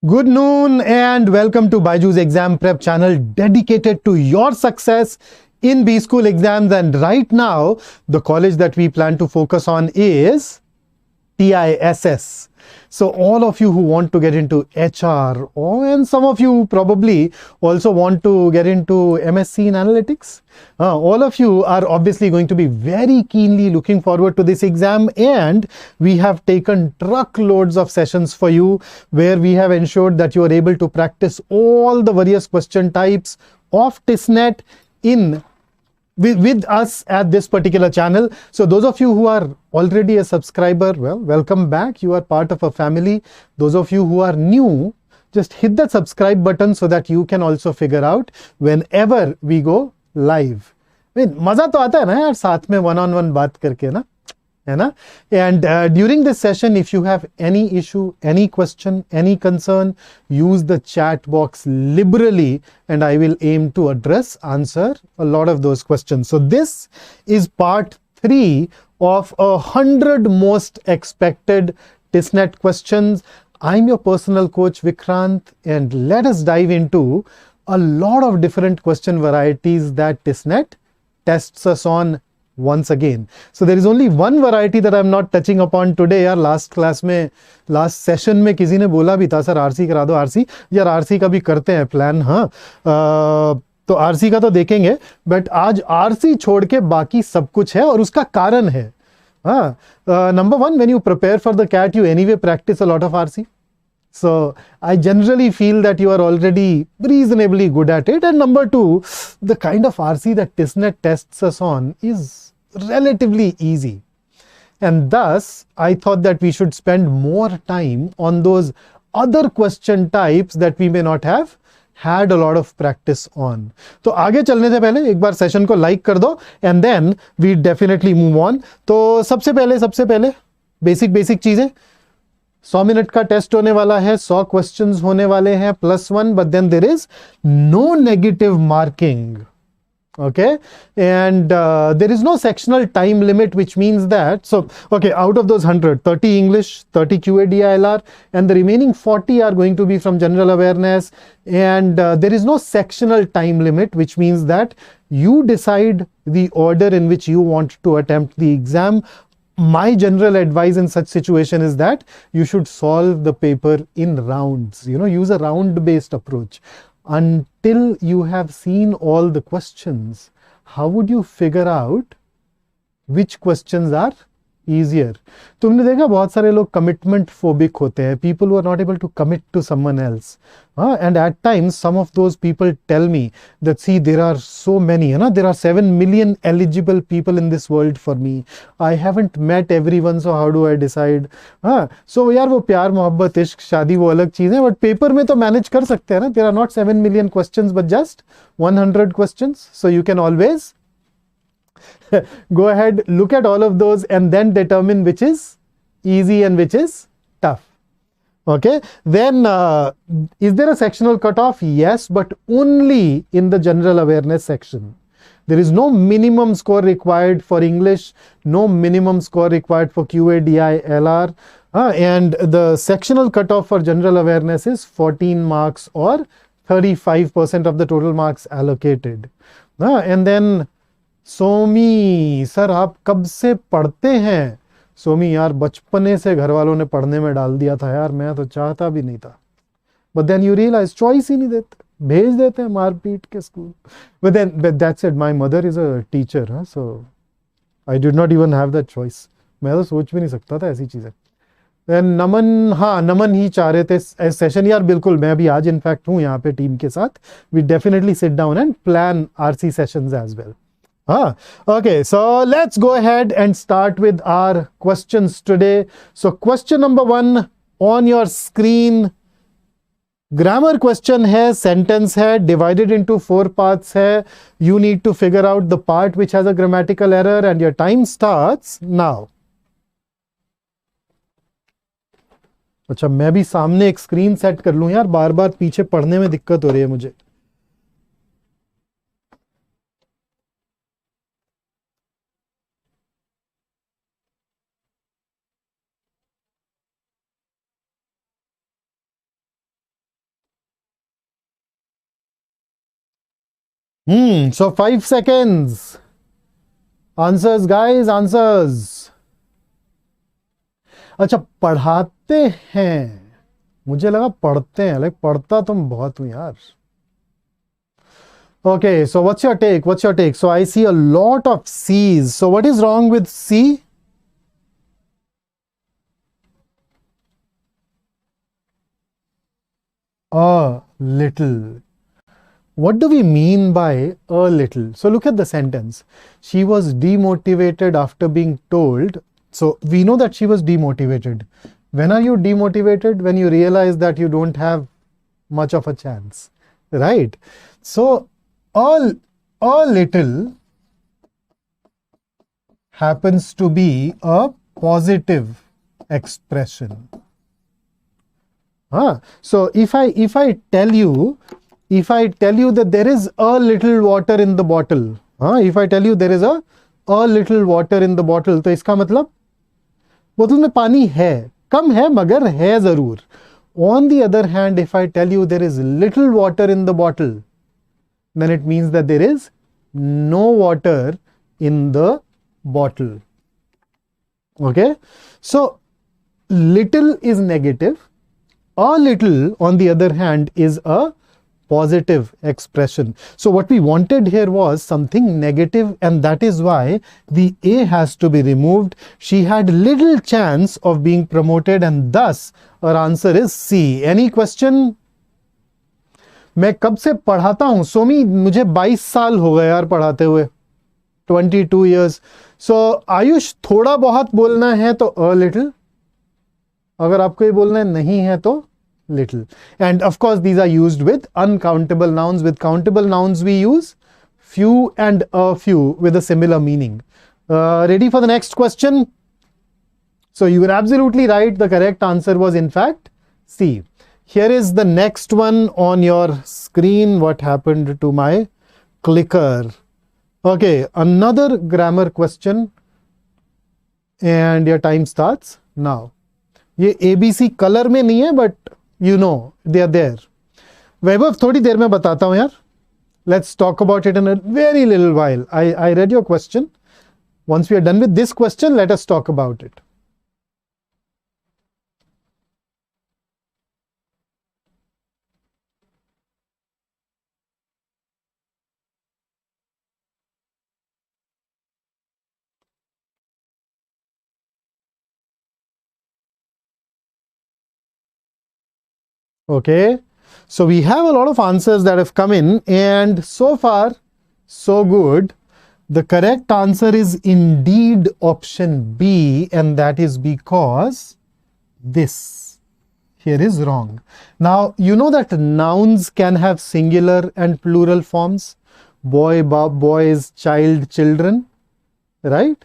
Good noon and welcome to BYJU'S Exam Prep channel dedicated to your success in B School exams. And right now, the college that we plan to focus on is TISS. So all of you who want to get into HR, and some of you probably also want to get into MSc in analytics, all of you are obviously going to be very keenly looking forward to this exam, and we have taken truckloads of sessions for you where we have ensured that you are able to practice all the various question types of TISSNET in with us at this particular channel. So those of you who are already a subscriber, well, welcome back. You are part of a family. Those of you who are new, just hit that subscribe button so that you can also figure out whenever we go live. I mean, मजा तो आता है ना यार साथ में one-on-one बात करके ना, है ना? And during this session, if you have any issue, any question, any concern, use the chat box liberally and I will aim to answer a lot of those questions. So this is part 3 of 100 most expected TISSNET questions. I'm your personal coach Vikrant, and let us dive into a lot of different question varieties that TISSNET tests us on once again. So there is only one variety that I'm not touching upon today. यार last session में किसी ने बोला भी था sir RC करा दो RC, यार आरसी का भी करते हैं प्लान. हाँ, तो आरसी का तो देखेंगे, बट आज आरसी छोड़ के बाकी सब कुछ है और उसका कारण है. हाँ, number one, when you prepare for the CAT, you anyway practice a lot of RC. So I generally feel that you are already reasonably good at it. And number two, the kind of RC that TISSNET tests us on is relatively easy. And thus, I thought that we should spend more time on those other question types that we may not have had a lot of practice on. तो आगे चलने से पहले एक बार session को like कर दो and then we definitely move on. तो सबसे पहले बेसिक चीजें. 100 मिनट का टेस्ट होने वाला है, 100 क्वेश्चंस होने वाले हैं +1, but then there is no negative marking. Okay, and there is no sectional time limit, which means that, so okay, out of those 100, 30 English, 30 QA/DILR, and the remaining 40 are going to be from general awareness. And there is no sectional time limit, which means that you decide the order in which you want to attempt the exam. My general advice in such situation is that you should solve the paper in rounds. Use a round based approach. Until you have seen all the questions, how would you figure out which questions are easier? तुमने देखा बहुत सारे लोग commitment phobic होते हैं, people who are not able to commit to someone else. And at times some of those people tell me that, see, there are so many, there are 7 million eligible people in this world for me. I haven't met everyone, so how do I decide? So यार वो प्यार मोहब्बत इश्क शादी वो अलग चीज है, बट पेपर में तो मैनेज कर सकते हैं ना. There are not 7 million questions but just 100 questions, so you can always go ahead, look at all of those and then determine which is easy and which is tough. Okay, then is there a sectional cutoff? Yes, but only in the general awareness section. There is no minimum score required for English, no minimum score required for QA/DILR, and the sectional cutoff for general awareness is 14 marks or 35% of the total marks allocated. And then सोमी sir आप कब से पढ़ते हैं? सोमी यार बचपने से घर वालों ने पढ़ने में डाल दिया था यार, मैं तो चाहता भी नहीं था. But then you realise choice ही नहीं देते, भेज देते हैं मारपीट के school. But then that's it, my mother is a teacher, so I did not even have that choice. मैं तो सोच भी नहीं सकता था ऐसी चीजें. नमन, हाँ नमन ही चाह रहे थे सेशन. यार बिल्कुल, मैं भी आज इनफैक्ट हूँ यहाँ पे टीम के साथ. We definitely sit down and plan RC sessions as well. Okay, so let's go ahead and start with our questions today. So question number 1 on your screen, grammar question है, sentence है, divided into 4 parts है. You need to figure out the part which has a grammatical error and your time starts now. अच्छा, मैं भी सामने एक screen set कर लूं यार, बार बार पीछे पढ़ने में दिक्कत हो रही है मुझे. So 5 seconds. Answers guys, answers. अच्छा, पढ़ाते हैं, मुझे लगा पढ़ते हैं, लाइक पढ़ता तुम बहुत हूं यार. Okay, so what's your take? What's your take? So I see a lot of C's. So what is wrong with C? A little. What do we mean by a little? So look at the sentence. She was demotivated after being told. So we know that she was demotivated. When are you demotivated? When you realize that you don't have much of a chance, right? So a little happens to be a positive expression. So if I tell you that there is a little water in the bottle, if I tell you there is a little water in the bottle, तो इसका मतलब बोतल में पानी है, कम है मगर है जरूर. On the other hand, if I tell you there is little water in the bottle, then it means that there is no water in the bottle. Okay, so little is negative. A little, on the other hand, is a positive expression. So what we wanted here was something negative, and that is why the A has to be removed. She had little chance of being promoted, and thus our answer is C. Any question? मैं कब से पढ़ाता हूं सोमी, मुझे 22 साल हो गए यार पढ़ाते हुए, 22 years. So आयुष, थोड़ा बहुत बोलना है तो a little, अगर आपको ये बोलना नहीं है तो little. And of course these are used with uncountable nouns. With countable nouns we use few and a few with a similar meaning. Ready for the next question? So you were absolutely right. The correct answer was in fact C. Here is the next one on your screen. What happened to my clicker? Okay, another grammar question, and your time starts now. ये ABC color में नहीं है, but you know they are there. वैभव, थोड़ी देर में बताता हूं यार. Let's talk about it in a very little while. I read your question. Once we are done with this question, let us talk about it. Okay, so we have a lot of answers that have come in, and so far so good. The correct answer is indeed option B, and that is because this here is wrong. Now you know that nouns can have singular and plural forms. Boy, boys, child, children, right?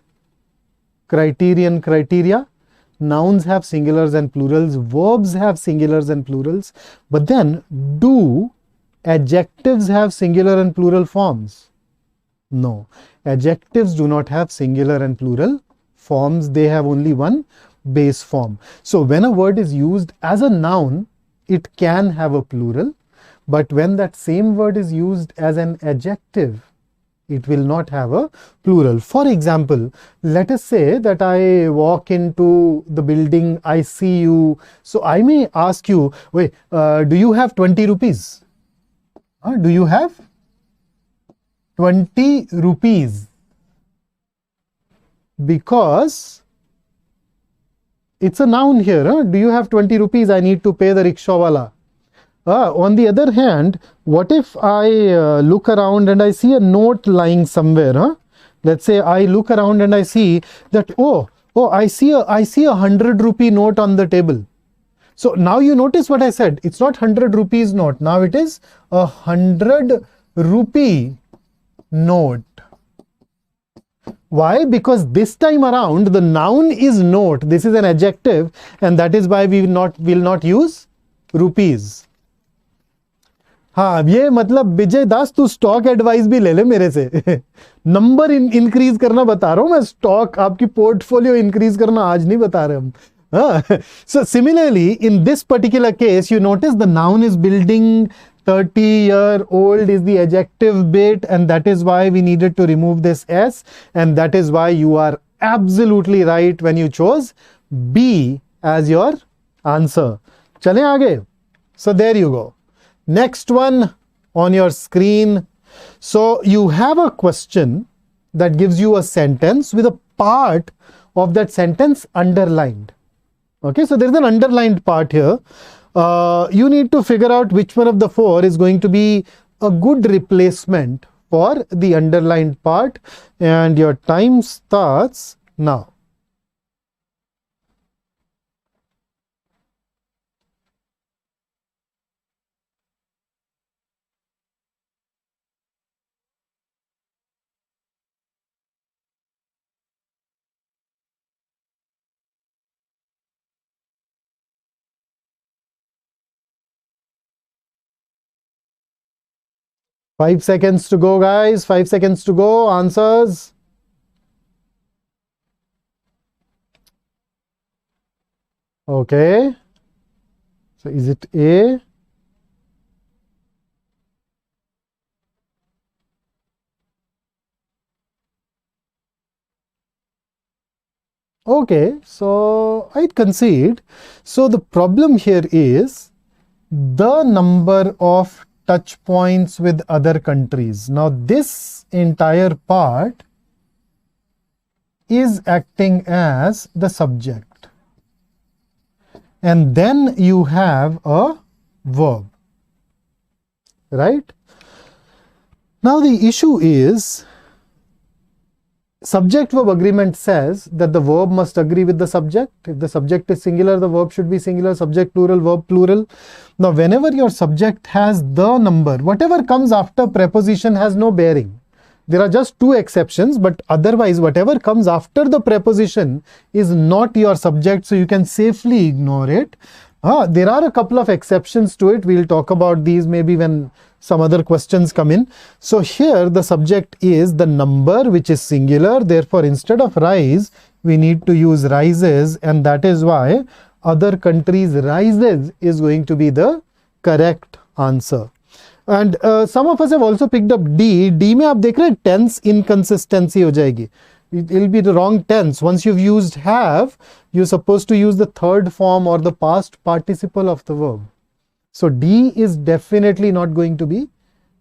Criterion, criteria. Nouns have singulars and plurals, verbs have singulars and plurals, but then do adjectives have singular and plural forms? No, adjectives do not have singular and plural forms. They have only one base form. So when a word is used as a noun, it can have a plural, but when that same word is used as an adjective, it will not have a plural. For example, let us say that I walk into the building, I see you. So I may ask you, wait, do you have 20 rupees? Do you have 20 rupees? Because it's a noun here. Do you have 20 rupees? I need to pay the rickshaw wala. On the other hand, what if I look around and I see a note lying somewhere? Let's say I look around and I see that, I see a 100 rupee note on the table. So now you notice what I said. It's not 100 rupees note. Now it is a 100 rupee note. Why? Because this time around the noun is note. This is an adjective, and that is why we will not use rupees. हाँ, ये मतलब विजय दास, तू stock advice भी ले ले मेरे से. Number increase करना बता रहा हूं मैं, स्टॉक आपकी पोर्टफोलियो इंक्रीज करना आज नहीं बता रहे हम. So similarly, in this particular case, you notice the noun is building, 30-year-old is the adjective bit, and that is why we needed to remove this S, and that is why you are absolutely right when you chose B as your answer. Chale aage. So there you go. Next one on your screen. So you have a question that gives you a sentence with a part of that sentence underlined. Okay, so there's an underlined part here. You need to figure out which one of the four is going to be a good replacement for the underlined part, and your time starts now. Five seconds to go, guys. 5 seconds to go. Answers. Okay. So is it A? Okay, so I'd concede. So the problem here is the number of touch points with other countries. Now this entire part is acting as the subject, and then you have a verb, right? Now the issue is subject-verb agreement says that the verb must agree with the subject. If the subject is singular, the verb should be singular. Subject plural, verb plural. Now whenever your subject has the number, whatever comes after preposition has no bearing. There are just two exceptions, but otherwise whatever comes after the preposition is not your subject, so you can safely ignore it. There are a couple of exceptions to it. We'll talk about these maybe when some other questions come in. So here the subject is the number, which is singular. Therefore, instead of rise, we need to use rises, and that is why other countries rises is going to be the correct answer. And some of us have also picked up D. D में आप देख रहे हैं tense inconsistency हो जाएगी. It will be the wrong tense. Once you've used have, you're supposed to use the third form or the past participle of the verb. So D is definitely not going to be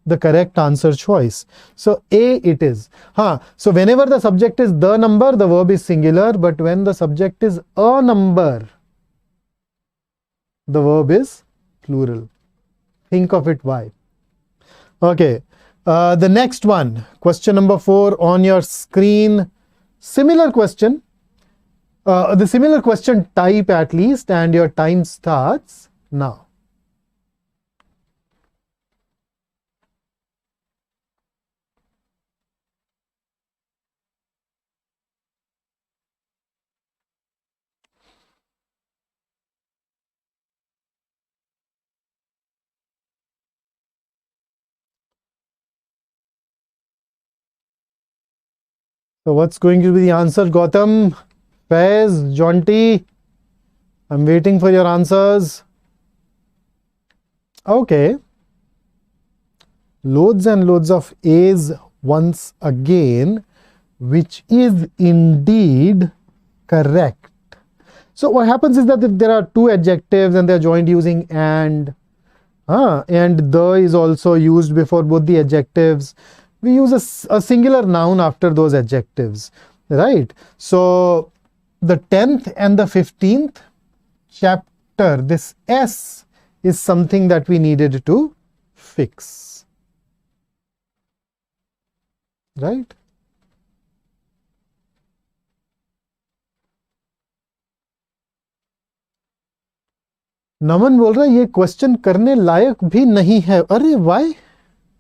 the correct answer choice. So A it is. So whenever the subject is the number, the verb is singular, but when the subject is a number, the verb is plural. Think of it why. Okay, the next one, question number 4 on your screen. Similar question, the similar question type at least, and your time starts now. So what's going to be the answer, Gautam, Faiz, Jonty? I'm waiting for your answers. Okay. Loads and loads of A's once again, which is indeed correct. So what happens is that if there are two adjectives and they are joined using and the is also used before both the adjectives, we use a singular noun after those adjectives, right? So the 10th and the 15th chapter, this S is something that we needed to fix, right? नमन बोल रहा है ये question करने लायक भी नहीं है. अरे why?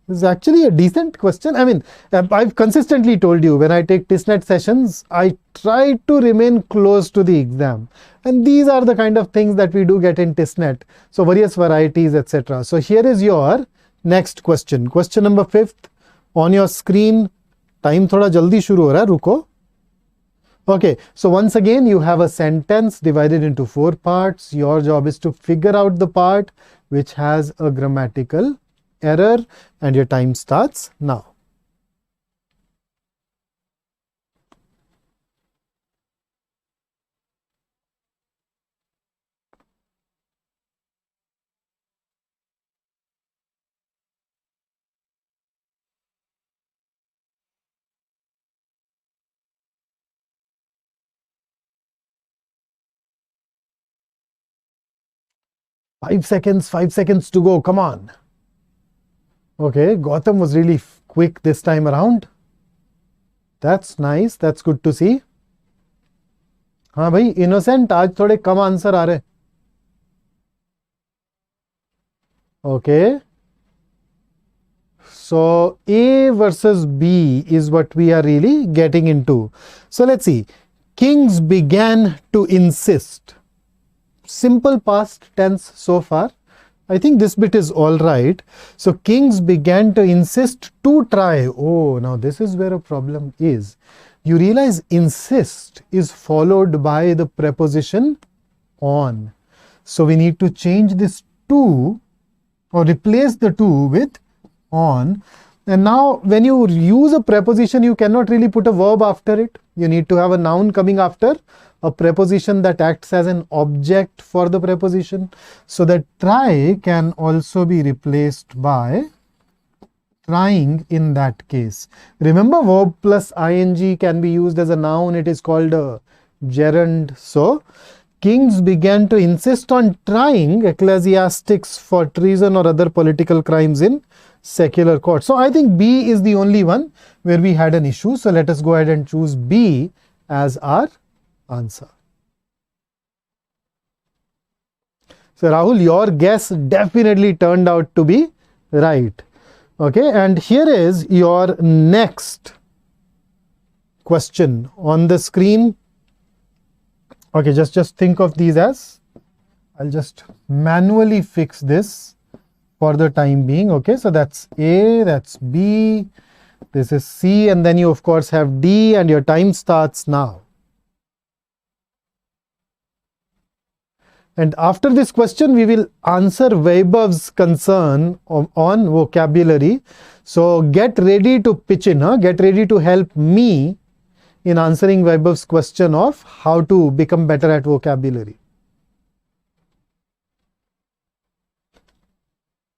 This is actually a decent question. I mean, I've consistently told you when I take TISSNET sessions, I try to remain close to the exam. And these are the kind of things that we do get in TISSNET. So various varieties, etc. So here is your next question. Question number 5th on your screen. Time thoda jaldi shuru ho raha hai, ruko. Okay, so once again, you have a sentence divided into 4 parts. Your job is to figure out the part which has a grammatical error, and your time starts now. Five seconds to go. Come on. Okay, Gautam was really quick this time around. That's nice. That's good to see. हाँ भाई, innocent आज थोड़े कम answer आ रहे. Okay. So A versus B is what we are really getting into. So let's see. Kings began to insist. Simple past tense so far. I think this bit is all right. So kings began to insist to try. Oh, now this is where a problem is. You realize insist is followed by the preposition on. So we need to change this to, or replace the to with on. And now when you use a preposition, you cannot really put a verb after it. You need to have a noun coming after a preposition that acts as an object for the preposition. So that try can also be replaced by trying in that case. Remember, verb plus ing can be used as a noun. It is called a gerund. So kings began to insist on trying ecclesiastics for treason or other political crimes in secular court. So I think B is the only one where we had an issue. So let us go ahead and choose B as our answer. So Rahul, your guess definitely turned out to be right. Okay, and here is your next question on the screen. Okay, just think of these as, I'll just manually fix this for the time being. Okay, so that's A, that's B, this is C, and then you of course have D, and your time starts now. And after this question, we will answer Vaibhav's concern on vocabulary. So get ready to pitch in, get ready to help me in answering Vaibhav's question of how to become better at vocabulary.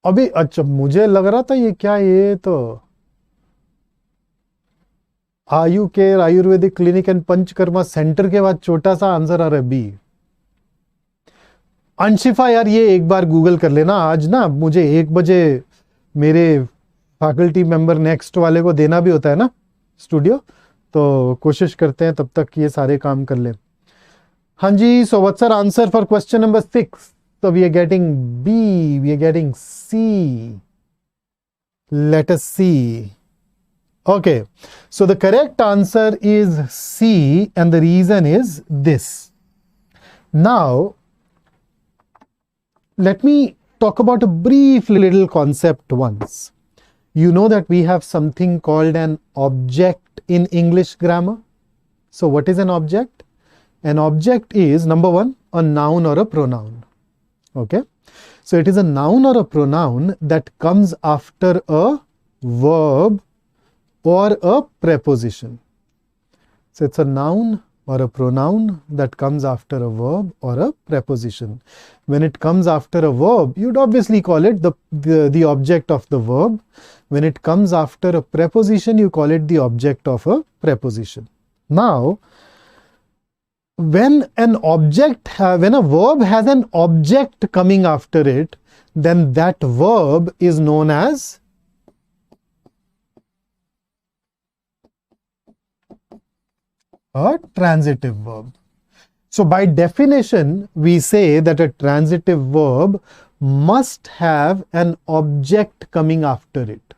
अभी अच्छा मुझे लग रहा था ये क्या, ये तो आयु care Ayurvedic clinic and panchakarma centre के बाद छोटा सा आंसर आ रहा है बी. अंशिफा यार ये एक बार गूगल कर लेना. आज ना मुझे 1 बजे मेरे फैकल्टी मेंबर नेक्स्ट वाले को देना भी होता है ना स्टूडियो, तो कोशिश करते हैं तब तक ये सारे काम कर ले. हाँ जी, so what's our answer for question number 6? So we are getting B, we are getting C. Let us see. Okay, so the correct answer is C, and the reason is this. Now let me talk about a brief little concept once. You know that we have something called an object in English grammar. So what is an object? An object is, number one, a noun or a pronoun. Okay, so it is a noun or a pronoun that comes after a verb or a preposition. So it's a noun or a pronoun that comes after a verb or a preposition. When it comes after a verb, you'd obviously call it the object of the verb. When it comes after a preposition, you call it the object of a preposition. Now, when a verb has an object coming after it, then that verb is known as a transitive verb. So by definition, we say that a transitive verb must have an object coming after it,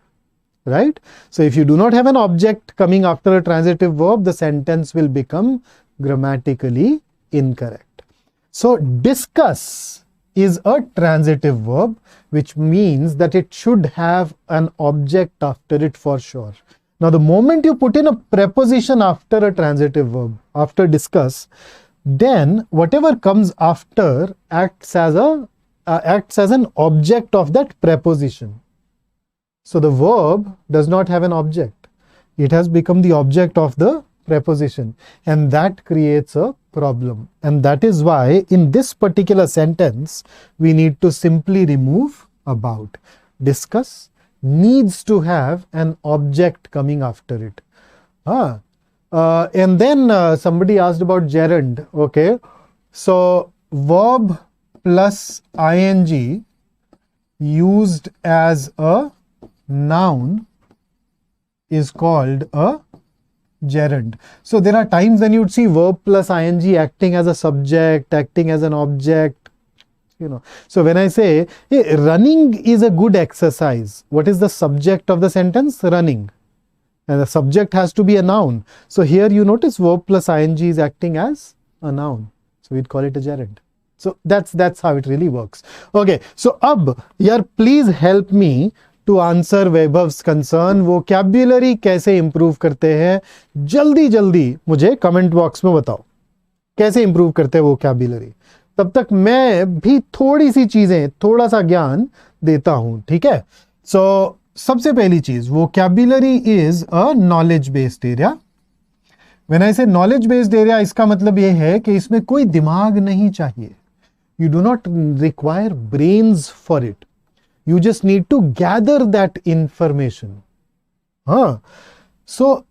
right? So if you do not have an object coming after a transitive verb, the sentence will become grammatically incorrect. So discuss is a transitive verb, which means that it should have an object after it for sure. Now, the moment you put in a preposition after a transitive verb, after discuss, then whatever comes after acts as an object of that preposition. So the verb does not have an object. It has become the object of the preposition, and that creates a problem. And that is why in this particular sentence, we need to simply remove about. Discuss needs to have an object coming after it. And then somebody asked about gerund. Okay, so verb plus ing used as a noun is called a gerund. So there are times when you would see verb plus ing acting as a subject, acting as an object, you know. So when I say, hey, running is a good exercise, what is the subject of the sentence? Running. And the subject has to be a noun. So here you notice verb plus ing is acting as a noun. So we'd call it a gerund. So that's how it really works. Okay, so अब यार please help me to answer Vaibhav's concern. Vocabulary कैसे improve करते हैं? जल्दी जल्दी मुझे comment box में बताओ कैसे improve करते हैं vocabulary. तब तक मैं भी थोड़ी सी चीजें, थोड़ा सा ज्ञान देता हूं, ठीक है? So सबसे पहली चीज, vocabulary is a knowledge based area. When I say knowledge based area, इसका मतलब ये है कि इसमें कोई दिमाग नहीं चाहिए. You do not require brains for it. You just need to gather that information. So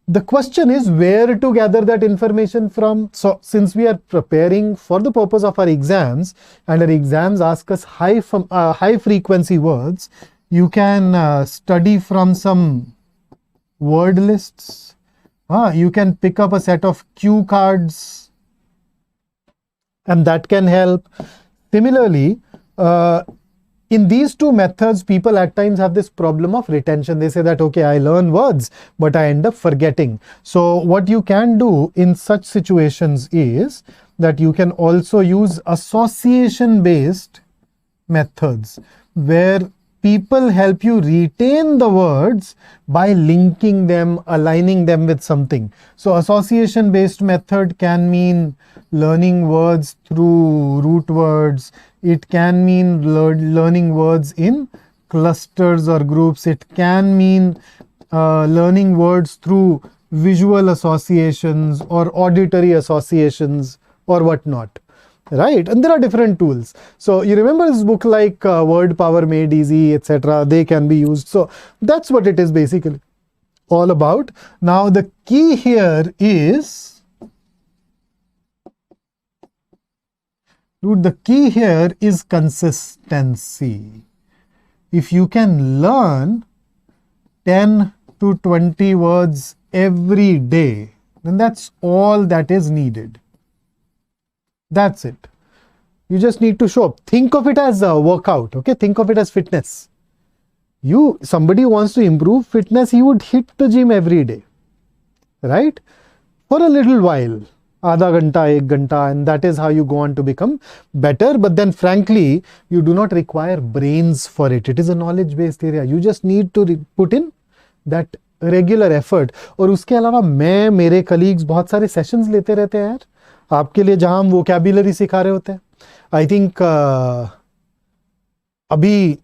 the question is where to gather that information from. So since we are preparing for the purpose of our exams, and our exams ask us high frequency words, you can study from some word lists. You can pick up a set of cue cards, and that can help. Similarly, in these two methods, people at times have this problem of retention. They say that, okay, I learn words, but I end up forgetting. So what you can do in such situations is that you can also use association-based methods, where people help you retain the words by linking them, aligning them with something. So association-based method can mean learning words through root words. It can mean learning words in clusters or groups. It can mean learning words through visual associations or auditory associations or whatnot. Right? And there are different tools. So you remember this book like Word Power Made Easy, etc. They can be used. So that's what it is basically all about. Now the key here is, dude, the key here is consistency. If you can learn 10 to 20 words every day, then that's all that is needed. That's it. You just need to show up. Think of it as a workout. Okay, think of it as fitness. Somebody wants to improve fitness, he would hit the gym every day, right? For a little while, आधा घंटा, एक घंटा, and that is how you go on to become better. But then frankly, you do not require brains for it. It is a knowledge based area. You just need to put in that regular effort. और उसके अलावा मैं, मेरे colleagues बहुत सारे sessions लेते रहते हैं यार, आपके लिए, जहां हम vocabulary सिखा रहे होते हैं. I think अभी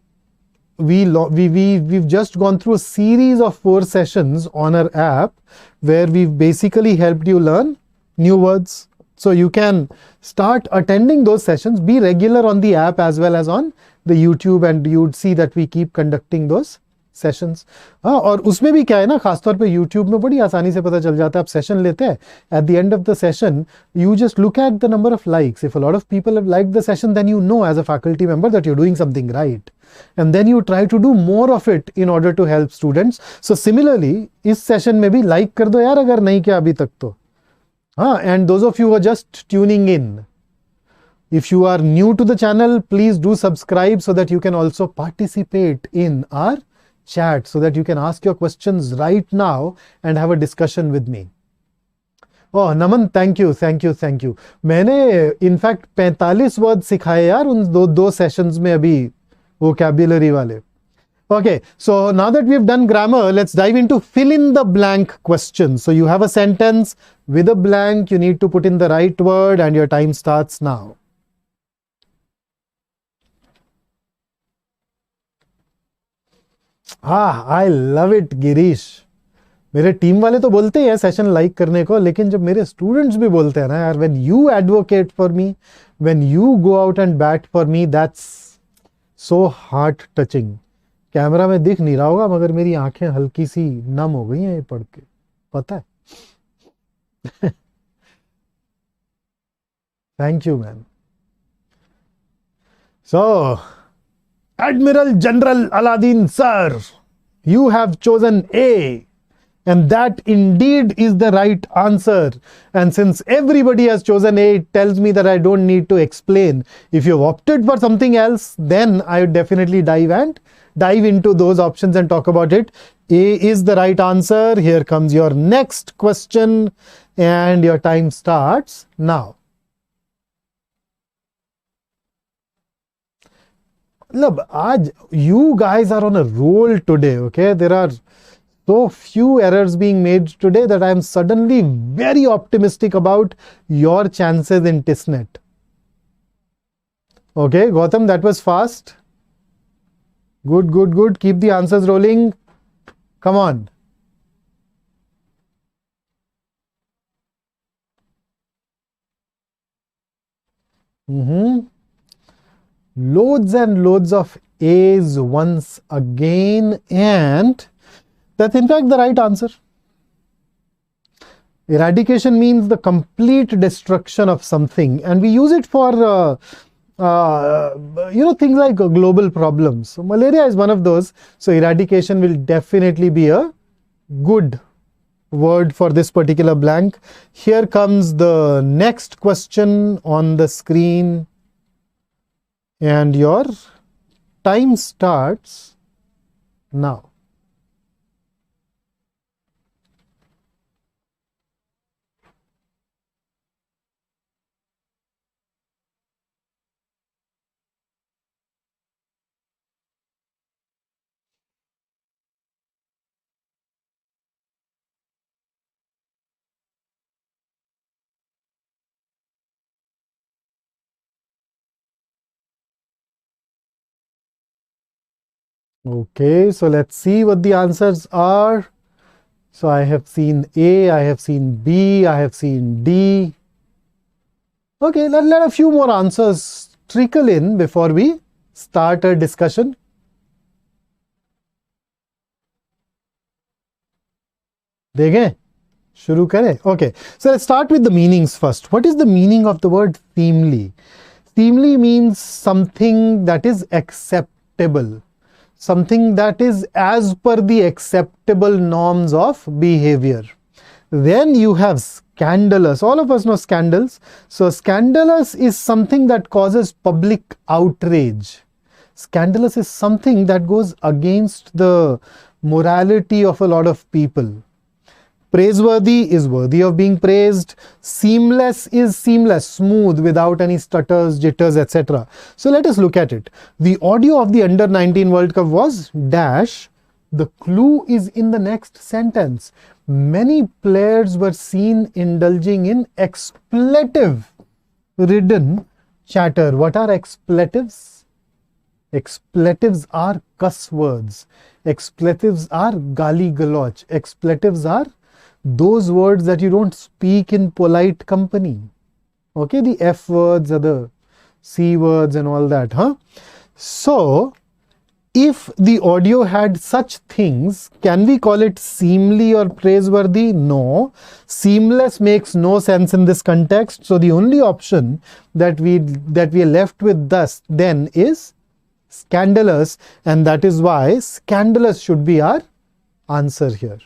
we've just gone through a series of 4 sessions on our app where we've basically helped you learn new words. So you can start attending those sessions, be regular on the app as well as on the YouTube, and you'd see that we keep conducting those sessions. और उसमें भी क्या है ना, खासतौर पे YouTube में बड़ी आसानी से पता चल जाता है. आप सेशन लेते हैं, at the end of the session you just look at the number of likes. If a lot of people have liked the session, then you know as a faculty member that you're doing something right, and then you try to do more of it in order to help students. So similarly, इस session में भी like कर दो यार अगर नहीं किया अभी तक तो. And those of you who are just tuning in, if you are new to the channel, please do subscribe so that you can also participate in our chat, so that you can ask your questions right now and have a discussion with me. Oh, Naman, thank you. मैंने in fact 45 words सिखाए यार उन दो sessions में अभी vocabulary वाले. Okay, so now that we've done grammar, let's dive into fill in the blank questions. So you have a sentence with a blank, you need to put in the right word, and your time starts now. I love it Girish. मेरे team वाले तो बोलते हैं session like करने को, लेकिन जब मेरे स्टूडेंट्स भी बोलते हैं ना यार, when you advocate for me, when you go out and bat for me, that's so heart touching. Camera में दिख नहीं रहा होगा मगर मेरी आंखें हल्की सी नम हो गई हैं ये पढ़ के, पता है. Thank you ma'am. So, Admiral General Aladdin, sir, you have chosen A, and that indeed is the right answer. And since everybody has chosen A, it tells me that I don't need to explain. If you've opted for something else, then I would definitely dive into those options and talk about it. A is the right answer. Here comes your next question, and your time starts now. Look, you guys are on a roll today, okay? There are so few errors being made today that I am suddenly very optimistic about your chances in TISSNET. Okay, Gautam, that was fast. Good, good, good. Keep the answers rolling. Come on. Loads and loads of A's once again, and that's in fact the right answer. Eradication means the complete destruction of something, and we use it for things like global problems. So malaria is one of those. So eradication will definitely be a good word for this particular blank. Here comes the next question on the screen, and your time starts now. Okay, so let's see what the answers are. So I have seen A, I have seen B, I have seen D. Okay, let a few more answers trickle in before we start a discussion. देखें, शुरू करें. Okay, so let's start with the meanings first. What is the meaning of the word seemly? Seemly means something that is acceptable, something that is as per the acceptable norms of behavior. Then you have scandalous. All of us know scandals. So scandalous is something that causes public outrage. Scandalous is something that goes against the morality of a lot of people. Praiseworthy is worthy of being praised. Seamless is seamless, smooth, without any stutters, jitters, etc. So let us look at it. The audio of the Under-19 World Cup was dash. The clue is in the next sentence. Many players were seen indulging in expletive-ridden chatter. What are expletives? Expletives are cuss words. Expletives are gali-galoch. Expletives are those words that you don't speak in polite company. Okay, the F words are the C words and all that, huh? So, if the audio had such things, can we call it seemly or praiseworthy? No. Seamless makes no sense in this context. So the only option that we are left with thus then is scandalous, and that is why scandalous should be our answer here.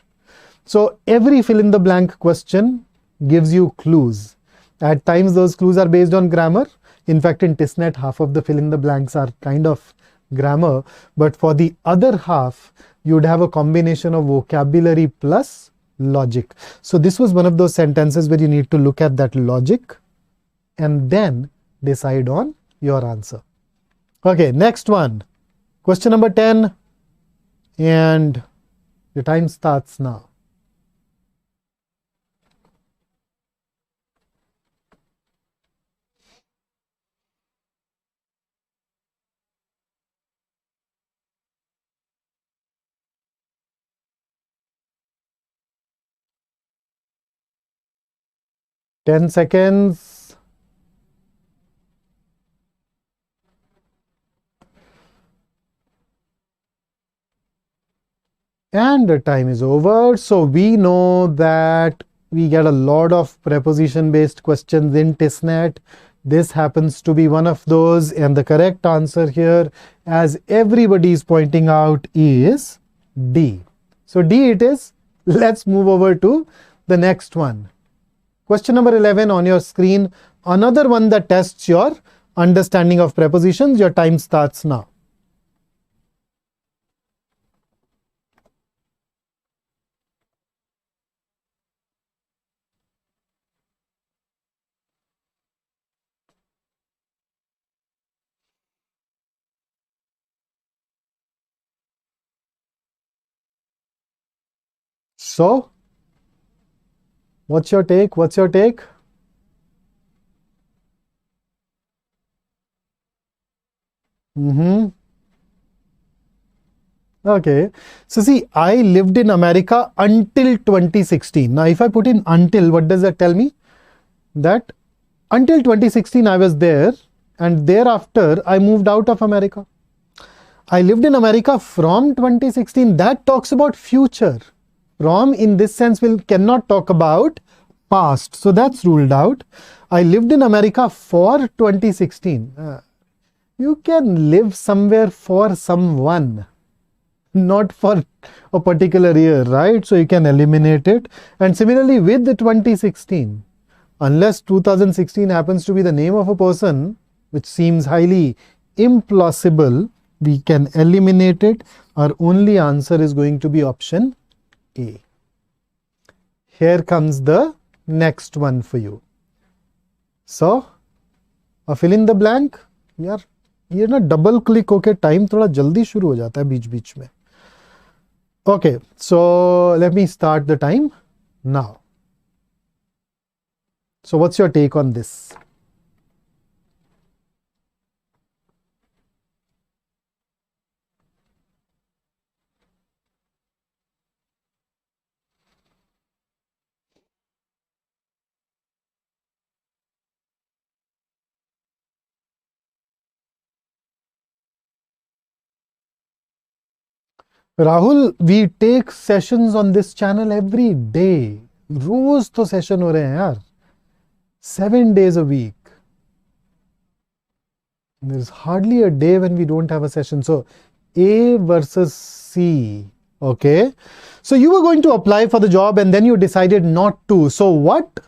So every fill in the blank question gives you clues. At times those clues are based on grammar. In fact, in TISSNET, half of the fill in the blanks are kind of grammar, but for the other half, you'd have a combination of vocabulary plus logic. So this was one of those sentences where you need to look at that logic and then decide on your answer. Okay, next one. Question number 10, and your time starts now. 10 seconds. And the time is over. So we know that we get a lot of preposition based questions in TISSNET. This happens to be one of those, and the correct answer here, as everybody is pointing out, is D. So D it is. Let's move over to the next one. Question number 11 on your screen. Another one that tests your understanding of prepositions. Your time starts now. So, what's your take? What's your take? Okay. So see, I lived in America until 2016. Now, if I put in until, what does that tell me? That until 2016 I was there, and thereafter I moved out of America. I lived in America from 2016. That talks about future. From in this sense cannot talk about past. So that's ruled out. I lived in America for 2016. You can live somewhere for someone, not for a particular year, right? So you can eliminate it. And similarly with the 2016, unless 2016 happens to be the name of a person, which seems highly implausible, we can eliminate it. Our only answer is going to be option A. Here comes the next one for you. So, fill in the blank. यार ये ना double click होके time थोड़ा जल्दी शुरू हो जाता है बीच बीच में. Okay, so let me start the time now. So what's your take on this? Rahul, we take sessions on this channel every day. रोज तो सेशन हो रहे हैं यार. 7 days a week. There's hardly a day when we don't have a session. So A versus C. Okay. So you were going to apply for the job and then you decided not to. So what?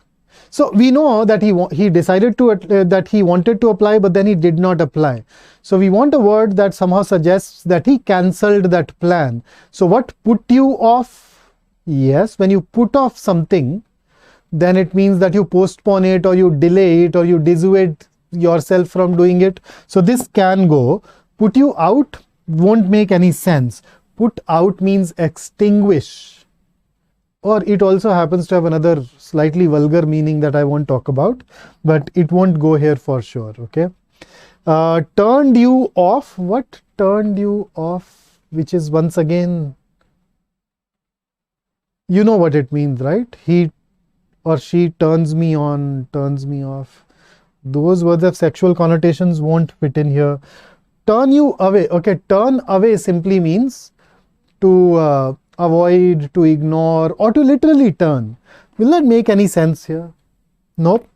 So we know that he decided to that he wanted to apply, but then he did not apply. So we want a word that somehow suggests that he cancelled that plan. So what put you off? Yes, when you put off something, then it means that you postpone it or you delay it or you dissuade yourself from doing it. So this can go. Put you out won't make any sense. Put out means extinguish. Or it also happens to have another slightly vulgar meaning that I won't talk about, but it won't go here for sure. Okay. Turned you off. What turned you off? Which is once again, you know what it means, right? He or she turns me on, turns me off. Those words of sexual connotations won't fit in here. Turn you away. Okay. Turn away simply means to avoid, to ignore, or to literally turn. Will that make any sense here? Nope.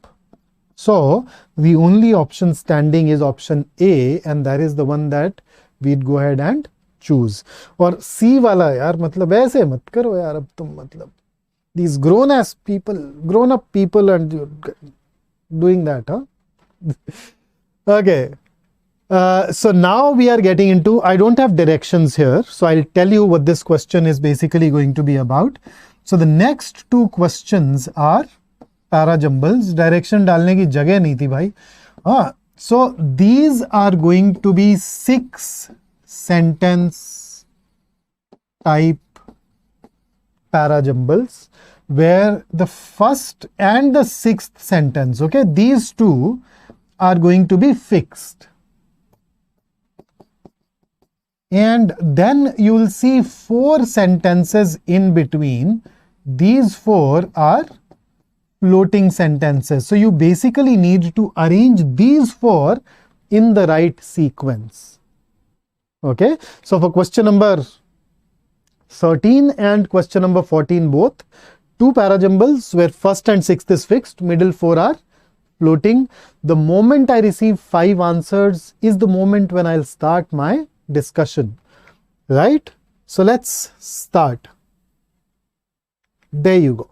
So the only option standing is option A, and that is the one that we'd go ahead and choose. Or C wala yaar, matlab aise mat karo yaar, ab tum matlab these grown up people and doing that, huh? Okay. So now we are getting into, I don't have directions here, so I'll tell you what this question is basically going to be about. So the next two questions are para jumbles. Direction डालने की जगह नहीं थी भाई. So these are going to be 6 sentence type para jumbles, where the first and the 6th sentence, okay, these two are going to be fixed. And then you will see 4 sentences in between. These 4 are floating sentences. So you basically need to arrange these four in the right sequence. Okay, so for question number 13 and question number 14 both, two parajumbles where first and sixth is fixed, middle four are floating. The moment I receive 5 answers is the moment when I'll start my discussion, right? So let's start. There you go.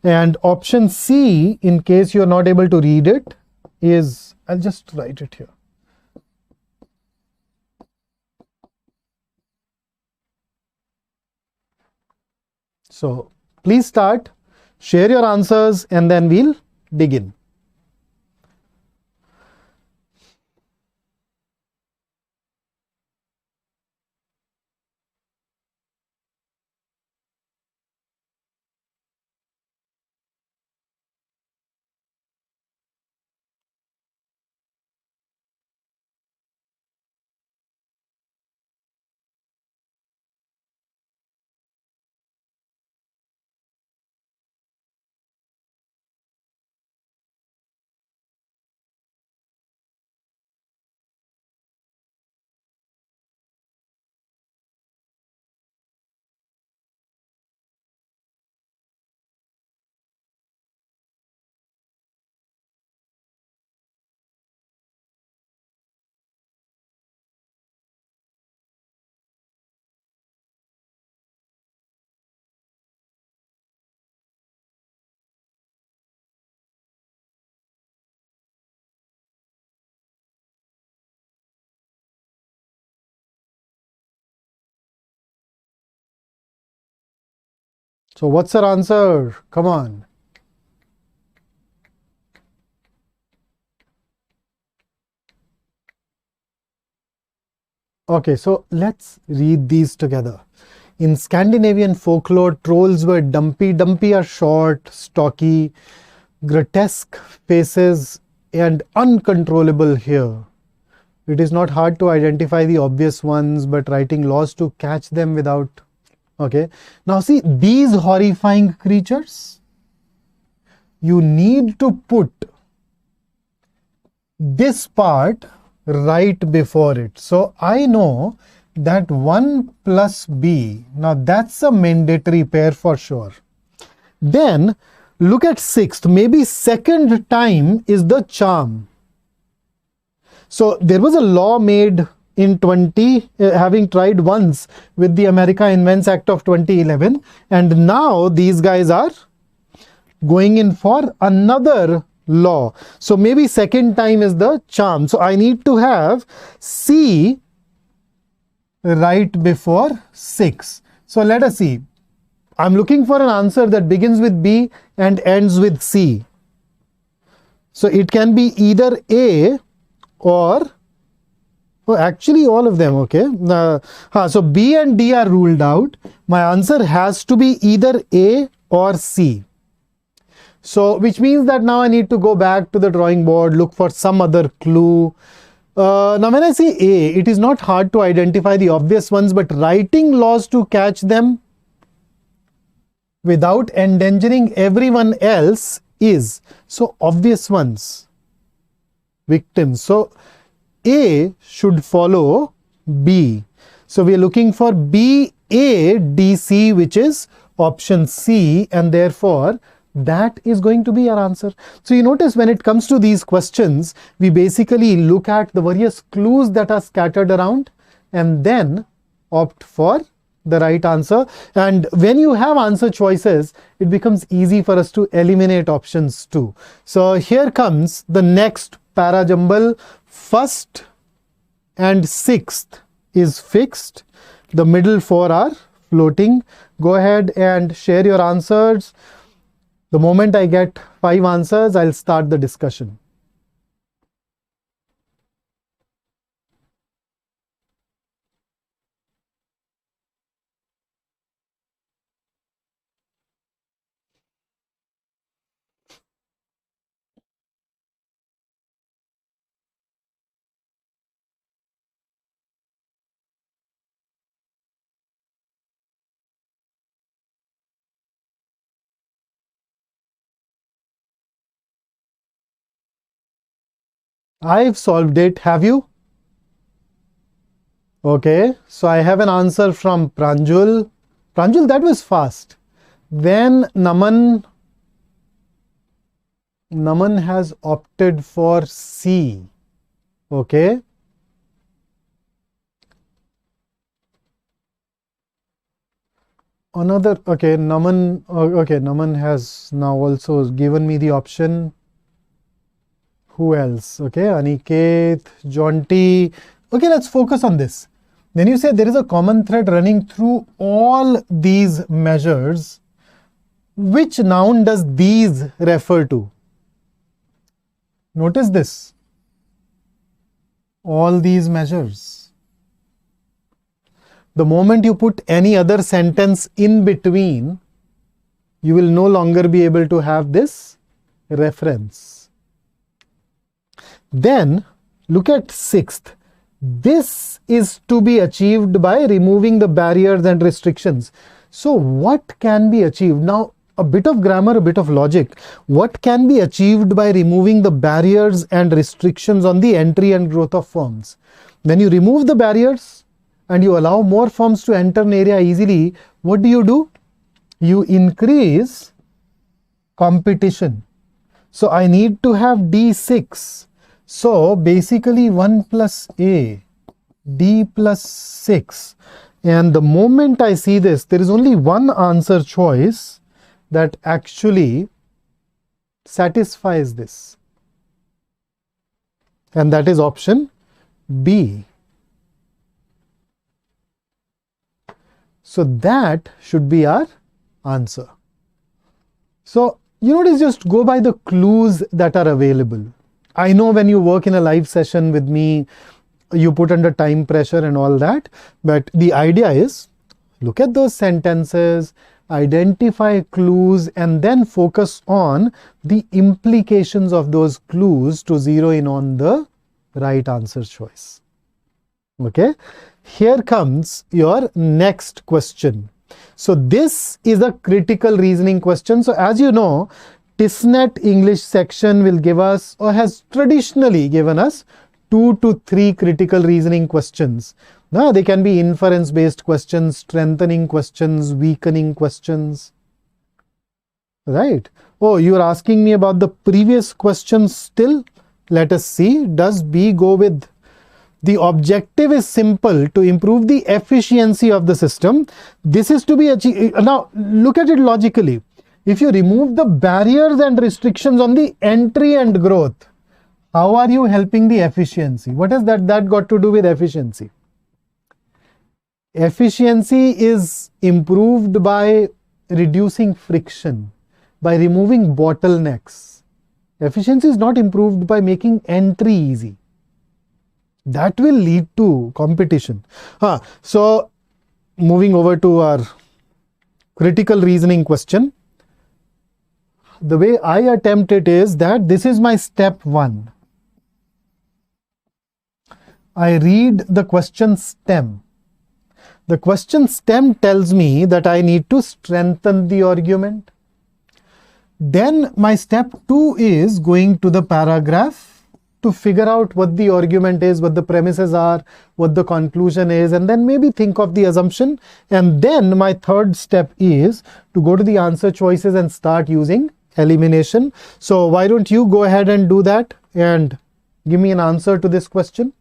And option C, in case you're not able to read it, is, I'll just write it here. So please start, share your answers, and then we'll dig in. So what's your answer? Come on. Okay, so let's read these together. In Scandinavian folklore, trolls were dumpy. Dumpy are short, stocky, grotesque faces, and uncontrollable here. It is not hard to identify the obvious ones, but writing laws to catch them without. Okay, now see these horrifying creatures. You need to put this part right before it. So I know that 1 plus B, now that's a mandatory pair for sure. Then look at sixth, maybe second time is the charm. So there was a law made in having tried once with the America Invents Act of 2011, and now these guys are going in for another law. So maybe second time is the charm. So I need to have C right before 6. So let us see. I'm looking for an answer that begins with B and ends with C. So it can be either A or, oh, actually all of them, okay. So B and D are ruled out. My answer has to be either A or C. So which means that now I need to go back to the drawing board, look for some other clue. Now when I say A, it is not hard to identify the obvious ones, but writing laws to catch them without endangering everyone else is. So obvious ones, victims. So A should follow B. So we are looking for B, A, D, C, which is option C, and therefore that is going to be our answer. So you notice when it comes to these questions, we basically look at the various clues that are scattered around and then opt for the right answer. And when you have answer choices, it becomes easy for us to eliminate options too. So here comes the next parajumble. First and sixth is fixed. The middle four are floating. Go ahead and share your answers. The moment I get 5 answers, I'll start the discussion. I've solved it. Have you? Okay, so I have an answer from Pranjul. Pranjul, that was fast. Then Naman has opted for C. Okay. Another, okay, Naman has now also given me the option. Who else? Okay, Aniket, Jonty. Okay, let's focus on this. Then you say there is a common thread running through all these measures. Which noun does these refer to? Notice this. All these measures. The moment you put any other sentence in between, you will no longer be able to have this reference. Then look at 6th. This is to be achieved by removing the barriers and restrictions. So what can be achieved? Now, a bit of grammar, a bit of logic. What can be achieved by removing the barriers and restrictions on the entry and growth of firms? When you remove the barriers and you allow more firms to enter an area easily, what do? You increase competition. So I need to have D6. So basically 1 plus A, D plus 6. And the moment I see this, there is only one answer choice that actually satisfies this. And that is option B. So that should be our answer. So, just go by the clues that are available. I know when you work in a live session with me, you put under time pressure and all that. But the idea is, look at those sentences, identify clues, and then focus on the implications of those clues to zero in on the right answer choice. Okay, here comes your next question. So this is a critical reasoning question. So as you know, TISSNET English section will give us, or has traditionally given us, 2 to 3 critical reasoning questions. Now they can be inference based questions, strengthening questions, weakening questions. Right? Oh, you are asking me about the previous questions still? Let us see. Does B go with? The objective is simple: to improve the efficiency of the system. This is to be achieved. Now look at it logically. If you remove the barriers and restrictions on the entry and growth, how are you helping the efficiency? What has that got to do with efficiency? Efficiency is improved by reducing friction, by removing bottlenecks. Efficiency is not improved by making entry easy. That will lead to competition. So moving over to our critical reasoning question. The way I attempt it is that this is my step 1. I read the question stem. The question stem tells me that I need to strengthen the argument. Then my step 2 is going to the paragraph to figure out what the argument is, what the premises are, what the conclusion is, and then maybe think of the assumption. And then my third step is to go to the answer choices and start using elimination. So why don't you go ahead and do that and give me an answer to this question?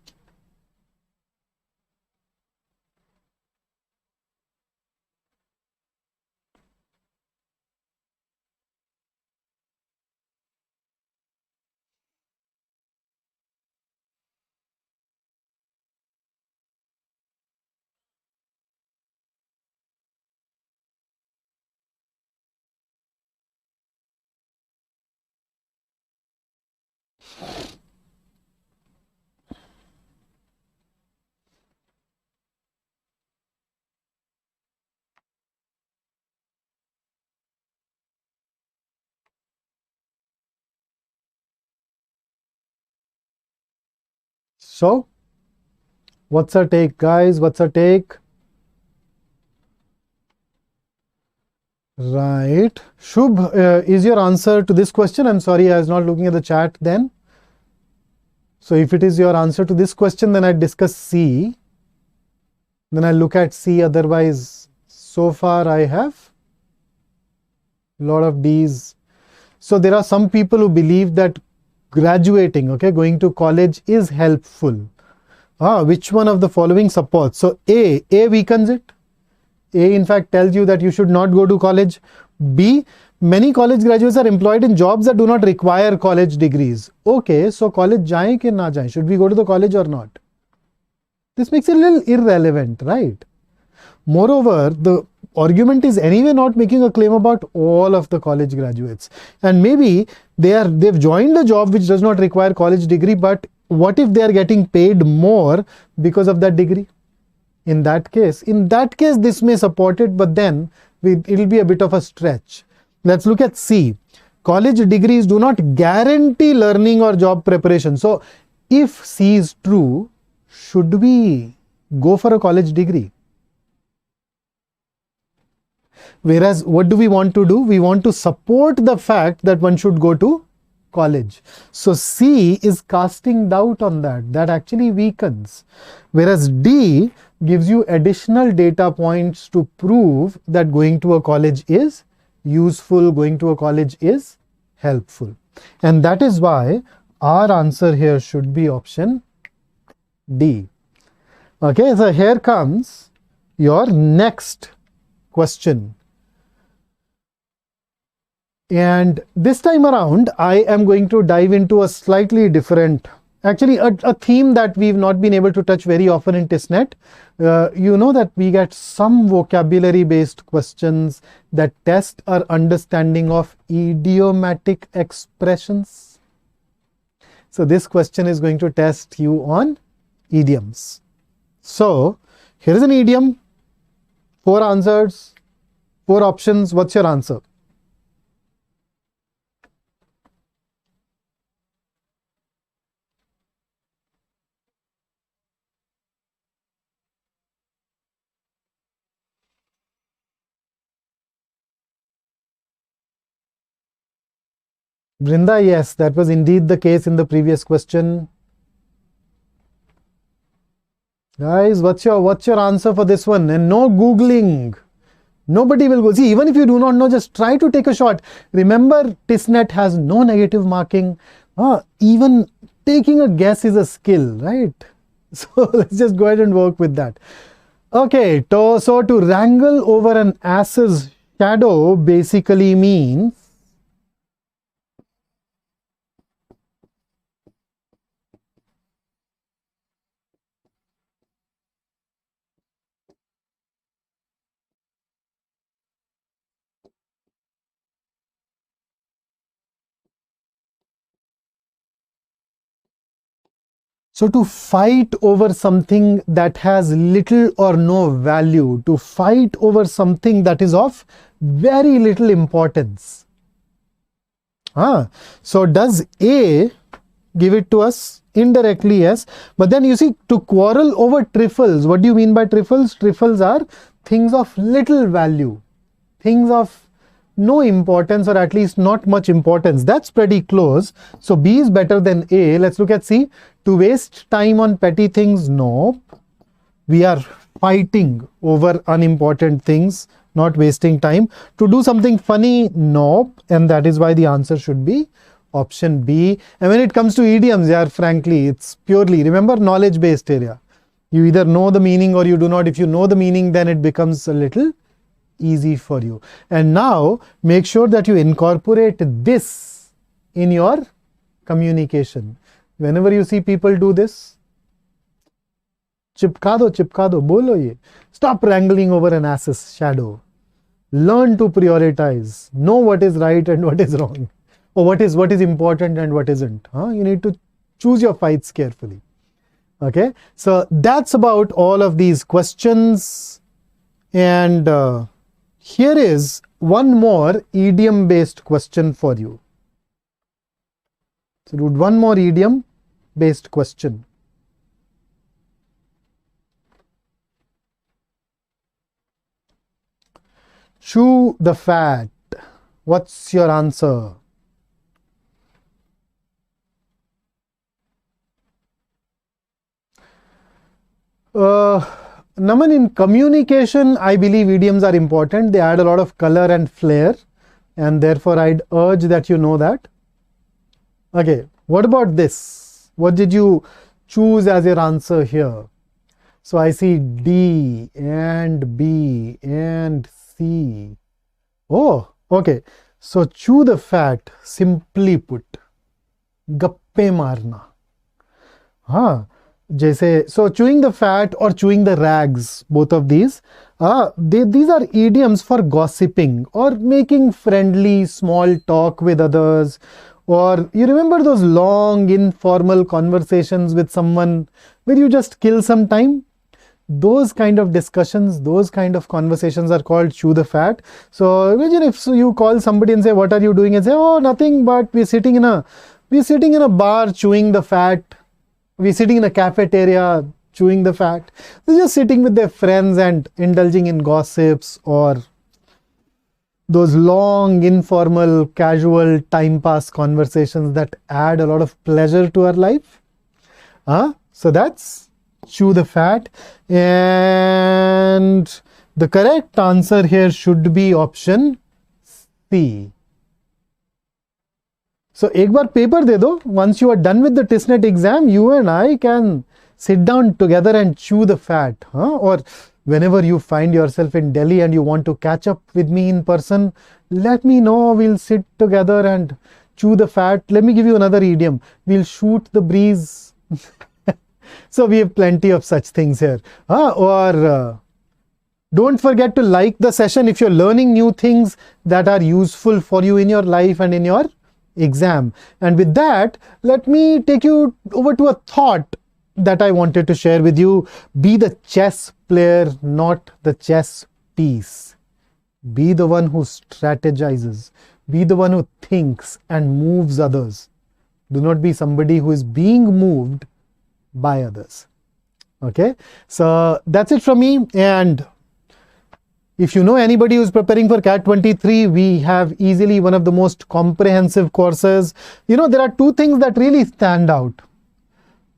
So what's our take, guys? What's our take? Right. Shubh, is your answer to this question? I'm sorry, I was not looking at the chat then. So if it is your answer to this question, then I discuss C. Then I look at C. Otherwise, so far I have a lot of D's. So there are some people who believe that graduating, okay, going to college is helpful. Which one of the following supports? So A weakens it. A in fact tells you that you should not go to college. B, many college graduates are employed in jobs that do not require college degrees. Okay, so college jaye ke na jaye? Should we go to the college or not? This makes it a little irrelevant, right? Moreover, the argument is anyway not making a claim about all of the college graduates. And maybe they've joined a job which does not require college degree, but what if they are getting paid more because of that degree? In that case, this may support it, but then it will be a bit of a stretch. Let's look at C. College degrees do not guarantee learning or job preparation. So if C is true, should we go for a college degree? Whereas what do we want to do? We want to support the fact that one should go to college. So C is casting doubt on that. That actually weakens. Whereas D gives you additional data points to prove that going to a college is useful, going to a college is helpful. And that is why our answer here should be option D. Okay, so here comes your next question. And this time around, I am going to dive into a slightly different, actually a theme that we've not been able to touch very often in TISSNET. You know that we get some vocabulary based questions that test our understanding of idiomatic expressions. So this question is going to test you on idioms. So here is an idiom, 4 answers, 4 options. What's your answer? Brinda, yes, that was indeed the case in the previous question. Guys, what's your answer for this one? And no Googling. Nobody will go. See, even if you do not know, just try to take a shot. Remember, TISSNET has no negative marking. Even taking a guess is a skill, right? So let's just go ahead and work with that. Okay, so to wrangle over an ass's shadow basically means so to fight over something that has little or no value, to fight over something that is of very little importance. So does A give it to us? Indirectly, yes. But then you see, to quarrel over trifles, what do you mean by trifles? Trifles are things of little value, things of no importance, or at least not much importance. That's pretty close. So B is better than A. Let's look at C. To waste time on petty things, no. We are fighting over unimportant things, not wasting time. To do something funny, no. And that is why the answer should be option B. And when it comes to idioms, yeah, frankly, it's purely, remember, knowledge based area. You either know the meaning or you do not. If you know the meaning, then it becomes a little easy for you. And now make sure that you incorporate this in your communication. Whenever you see people do this, chipka do, bolo ye. Stop wrangling over an ass's shadow. Learn to prioritize. Know what is right and what is wrong, or what is important and what isn't. You need to choose your fights carefully. Okay, so that's about all of these questions. And here is one more idiom based question for you. So do one more idiom based question. Chew the fat. What's your answer? Naman, in communication, I believe idioms are important. They add a lot of color and flair, and therefore I'd urge that you know that. Okay, what about this? What did you choose as your answer here? So I see D and B and C. Oh, okay. So chew the fat, simply put. Gappe marna. Jaise, so chewing the fat or chewing the rags, both of these, these are idioms for gossiping or making friendly small talk with others. Or you remember those long informal conversations with someone where you just kill some time? Those kind of discussions, those kind of conversations are called chew the fat. So imagine if you call somebody and say, what are you doing? And say, oh, nothing, but we're sitting in a bar chewing the fat. We're sitting in a cafeteria chewing the fat. They're just sitting with their friends and indulging in gossips or those long, informal, casual, time pass conversations that add a lot of pleasure to our life. So that's chew the fat. And the correct answer here should be option C. So, एक बार paper दे दो. Once you are done with the TISSNET exam, you and I can sit down together and chew the fat. Or whenever you find yourself in Delhi and you want to catch up with me in person, let me know. We'll sit together and chew the fat. Let me give you another idiom. We'll shoot the breeze. So we have plenty of such things here. Don't forget to like the session if you're learning new things that are useful for you in your life and in your exam. And with that, let me take you over to a thought that I wanted to share with you. Be the chess player, not the chess piece. Be the one who strategizes. Be the one who thinks and moves others. Do not be somebody who is being moved by others. Okay, so that's it from me. And if you know anybody who's preparing for CAT 23, we have easily one of the most comprehensive courses. You know, there are two things that really stand out.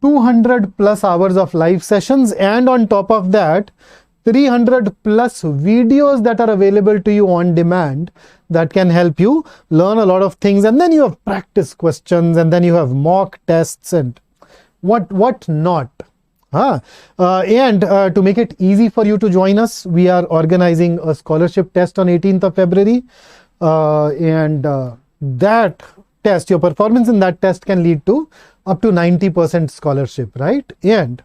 200 plus hours of live sessions, and on top of that, 300 plus videos that are available to you on demand that can help you learn a lot of things. And then you have practice questions, and then you have mock tests and what not. And to make it easy for you to join us, we are organizing a scholarship test on 18th of February. That test, your performance in that test can lead to up to 90% scholarship, right? And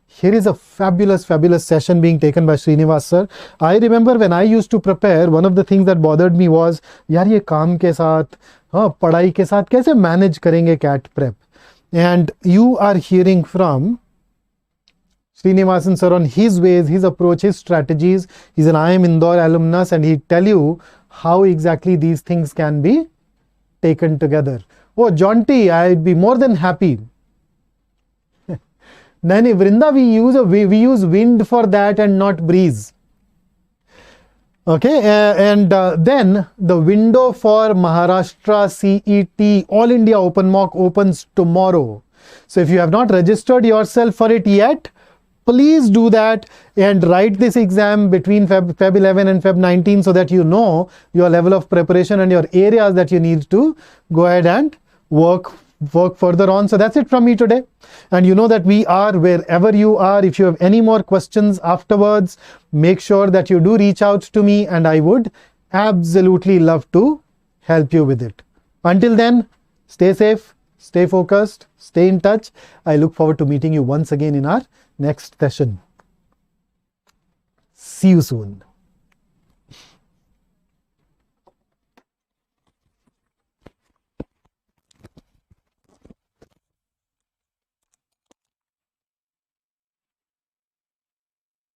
here is a fabulous session being taken by Srinivas sir. I remember when I used to prepare, one of the things that bothered me was, yaar ye kaam ke saath, padhai ke saath kaise manage karenge CAT prep? And you are hearing from Srinivasan sir on his ways, his approach, his strategies. He's an IIM Indore alumnus, and he'll tell you how exactly these things can be taken together. Oh, Jaunty, I'd be more than happy. Nani, Vrinda, we use wind for that and not breeze. Okay, then the window for Maharashtra CET All India Open Mock opens tomorrow. So if you have not registered yourself for it yet, please do that and write this exam between Feb 11 and Feb 19 so that you know your level of preparation and your areas that you need to go ahead and work further on. So that's it from me today. And you know that we are wherever you are. If you have any more questions afterwards, make sure that you do reach out to me, and I would absolutely love to help you with it. Until then, stay safe, stay focused, stay in touch. I look forward to meeting you once again in our next session. See you soon.